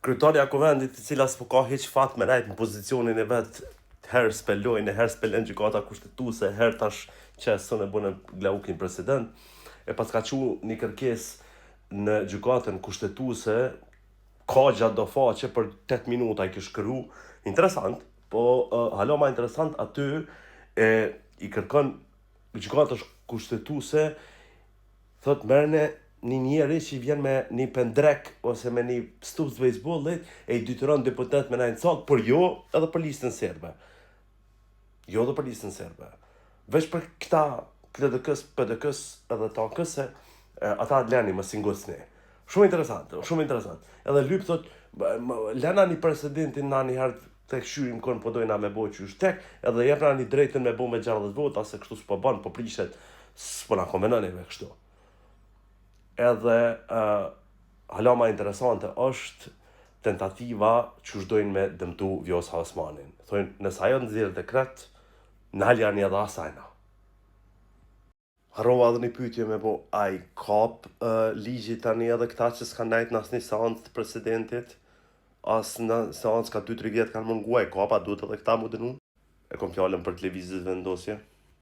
kryetaria e kuvendit, e cila s'po ka hiç fat me nejt në pozicionin e vet, herë spelojnë, herë spelen gjykata kushtetuese, herë tash që sonë bën Glaukin president, e pas ka qu një kërkesë në gjykatën kushtetuese, ka gjatë do faqe për 8 minuta i ke shkru, interesant, po hala ma interesant aty i kërkon gjykatës kushtetuese, thot merrni një njeri që vjen me një pendrek ose me një stupë të bejsbollit e i dytëron deputet me najnë cak, por jo edhe për listën serbe. Jo edhe për listën serbe. Veç për këta KLDK-s, PDK-s edhe TAK-s, ata leni më singosni. Shumë interesant. Edhe lyp thot, lena një presidentin na një herë tek shyrim kon po dojna me bo qysh tek, edhe jepna një drejtën me bo me 60 vota, se kështu s'po ban, po prishet, s'po na konvenoni me kështu. Edhe hala ma interesante është tentativa që shdojnë me dëmtu Vjosa Osmanin. Thojnë, nësa ajo nëzirë dekret, nalja një edhe asajna. Harrova edhe një pyetje me po, a i kap ligjit tani edhe këta që s'ka nejt në asë një seancë të presidentit, asë në seancë ka 2-3 vjetë kanë munguaj, kapa duhet edhe këta mu dënu? E kom fjallën për televizit vendosje.